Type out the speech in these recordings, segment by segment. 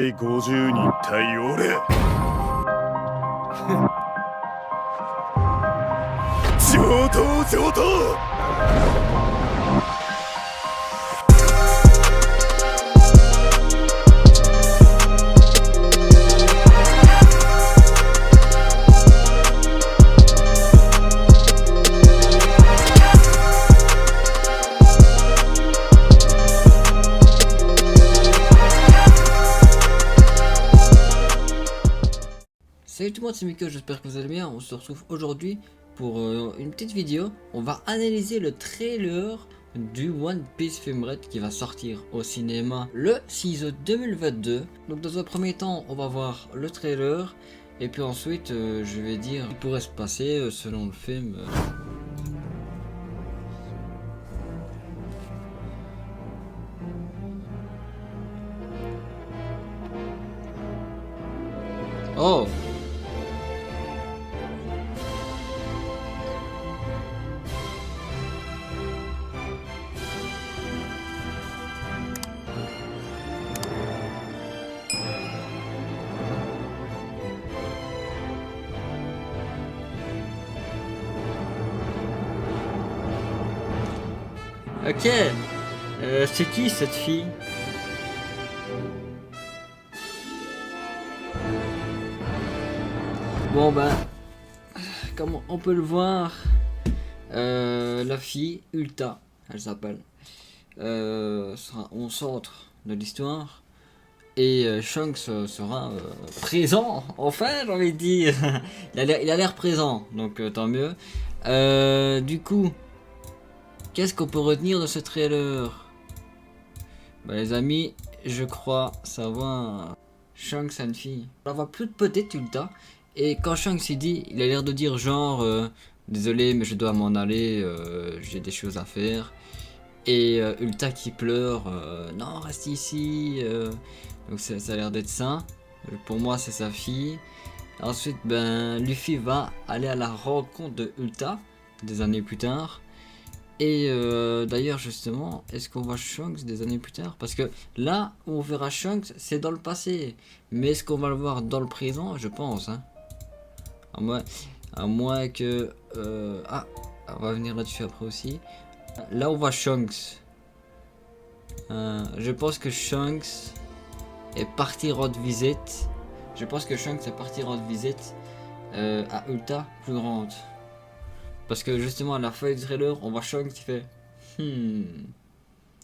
50人対俺上等上等Salut tout le monde, c'est Miko, j'espère que vous allez bien. On se retrouve aujourd'hui pour une petite vidéo. On va analyser le trailer du One Piece Film Red qui va sortir au cinéma le 6 août 2022. Donc dans un premier temps, on va voir le trailer et puis ensuite je vais dire ce qui pourrait se passer selon le film. Oh! Ok, c'est qui cette fille? Bon ben, comme on peut le voir, la fille, Ulta, elle s'appelle, sera au centre de l'histoire. Et Shanks sera présent, enfin j'ai envie de dire. Il a l'air présent, donc tant mieux. Du coup, qu'est-ce qu'on peut retenir de ce trailer? Bah les amis, je crois savoir Shanks a une fille. On la voit plus de peut-être Ulta. Et quand Shanks il dit, il a l'air de dire genre désolé mais je dois m'en aller, j'ai des choses à faire. Et Ulta qui pleure, non reste ici. Donc ça a l'air d'être ça. Pour moi c'est sa fille. Ensuite ben Luffy va aller à la rencontre de Ulta des années plus tard. Et d'ailleurs justement, est-ce qu'on voit Shanks des années plus tard? Parce que là où on verra Shanks, c'est dans le passé. Mais est-ce qu'on va le voir dans le présent? Je pense. Hein. À moins que... Ah, on va venir là-dessus après aussi. Là on voit Shanks. Je pense que Shanks est parti rendre visite. Je pense que Shanks est parti rendre visite à Ulta plus grande. Parce que justement à la fin du trailer, on voit Shanks qui fait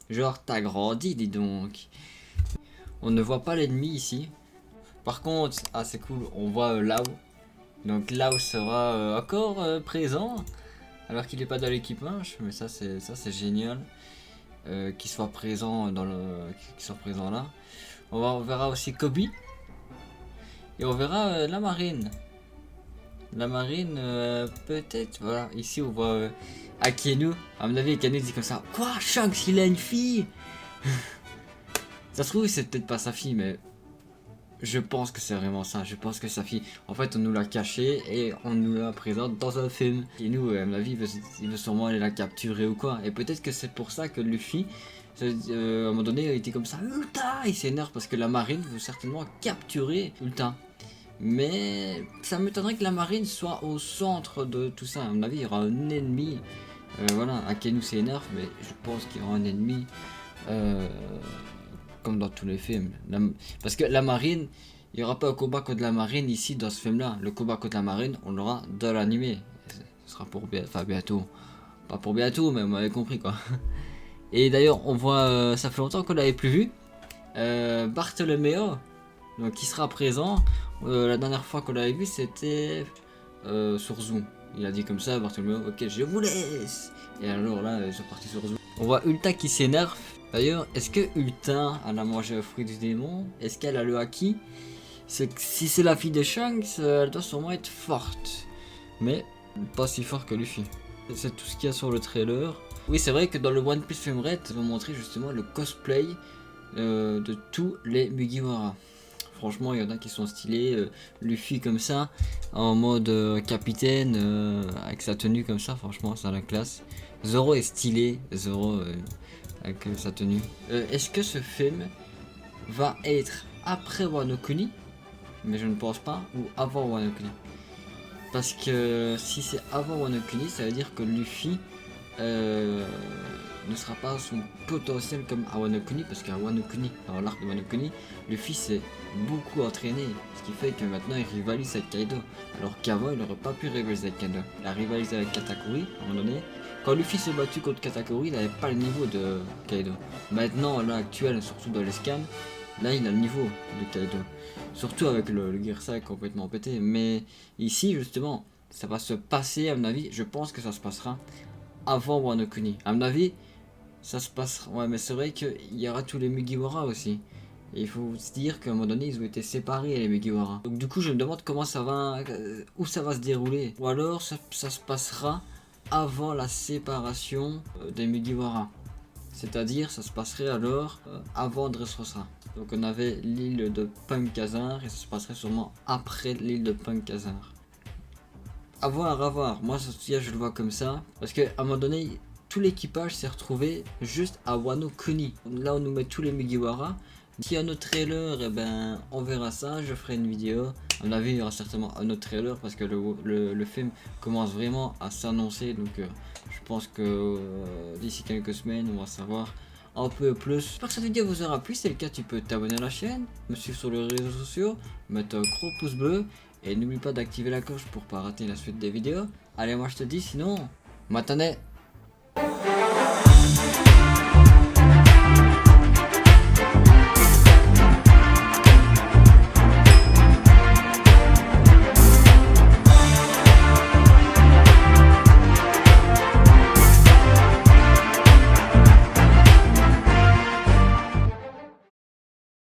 genre t'as grandi dis donc. On ne voit pas l'ennemi ici. Par contre, ah c'est cool, on voit Lao. Donc Lao sera encore présent. Alors qu'il n'est pas dans l'équipage. Mais ça c'est génial. Qu'il soit présent dans le. Qu'il soit présent là. On verra aussi Kobe. Et on verra la marine. La marine, peut-être, voilà, ici on voit Akainu, à mon avis Akainu dit comme ça, quoi, Shanks il a une fille. Ça se trouve c'est peut-être pas sa fille, mais je pense que c'est vraiment ça, je pense que sa fille, en fait on nous l'a cachée et on nous la présente dans un film. Et nous, à mon avis, il veut sûrement aller la capturer ou quoi, et peut-être que c'est pour ça que Luffy, à un moment donné, il était comme ça, Ulta, il s'énerve parce que la marine veut certainement capturer Ulta. Mais ça m'étonnerait que la marine soit au centre de tout ça. À mon avis, il y aura un ennemi. Voilà, Akainu s'énerve, mais je pense qu'il y aura un ennemi. Comme dans tous les films. Parce que la marine, il n'y aura pas un combat contre la marine ici dans ce film-là. Le combat contre la marine, on l'aura dans l'animé. Ce sera pour bientôt. Pas pour bientôt, mais vous m'avez compris quoi. Et d'ailleurs, on voit, ça fait longtemps qu'on l'avait plus vu. Bartolomeo, donc qui sera présent. La dernière fois qu'on l'avait vu c'était sur Zoom. Il a dit comme ça, Bartholomew, ok je vous laisse. Et alors là ils sont partis sur Zoom. On voit Ulta qui s'énerve. D'ailleurs, est-ce que Ulta elle a mangé un fruit du démon? Est-ce qu'elle a le haki? Si c'est la fille de Shanks, elle doit sûrement être forte. Mais pas si forte que Luffy. C'est tout ce qu'il y a sur le trailer. Oui c'est vrai que dans le One Piece Film Red, ils vont montrer justement le cosplay de tous les Mugiwara. Franchement, il y en a qui sont stylés. Luffy comme ça, en mode capitaine, avec sa tenue comme ça, franchement, ça a la classe. Zoro est stylé, Zoro avec sa tenue. Est-ce que ce film va être après Wano Kuni, mais je ne pense pas, ou avant Wano Kuni. Parce que si c'est avant Wano Kuni, ça veut dire que Luffy ne sera pas à son potentiel comme à Wano Kuni, parce qu'à Wano Kuni, dans l'arc de Wano Kuni, Luffy s'est beaucoup entraîné, ce qui fait que maintenant il rivalise avec Kaido, alors qu'avant il n'aurait pas pu rivaliser avec Kaido. Il a rivalisé avec Katakuri à un moment donné. Quand Luffy s'est battu contre Katakuri, il n'avait pas le niveau de Kaido. Maintenant, là actuel, surtout dans les scans, là il a le niveau de Kaido. Surtout avec le Gear 5 complètement pété. Mais ici justement, ça va se passer à mon avis, je pense que ça se passera avant Wano Kuni. À mon avis, ça se passera. Ouais, mais c'est vrai qu'il y aura tous les Mugiwara aussi. Et il faut se dire qu'à un moment donné, ils ont été séparés les Mugiwara. Donc du coup, je me demande comment ça va, où ça va se dérouler. Ou alors, ça se passera avant la séparation des Mugiwara. C'est-à-dire, ça se passerait alors avant Dressrosa. Donc on avait l'île de Punk Hazard et ça se passerait sûrement après l'île de Punk Hazard. À voir, à voir. Moi, je le vois comme ça. Parce qu'à un moment donné, tout l'équipage s'est retrouvé juste à Wano Kuni. Là, on nous met tous les Mugiwara. S'il y a un autre trailer, eh ben, on verra ça. Je ferai une vidéo. À mon avis, il y aura certainement un autre trailer parce que le film commence vraiment à s'annoncer. Donc, je pense que d'ici quelques semaines, on va savoir un peu plus. J'espère que cette vidéo vous aura plu. Si c'est le cas, tu peux t'abonner à la chaîne, me suivre sur les réseaux sociaux, mettre un gros pouce bleu. Et n'oublie pas d'activer la cloche pour pas rater la suite des vidéos. Allez, moi je te dis, sinon, matane.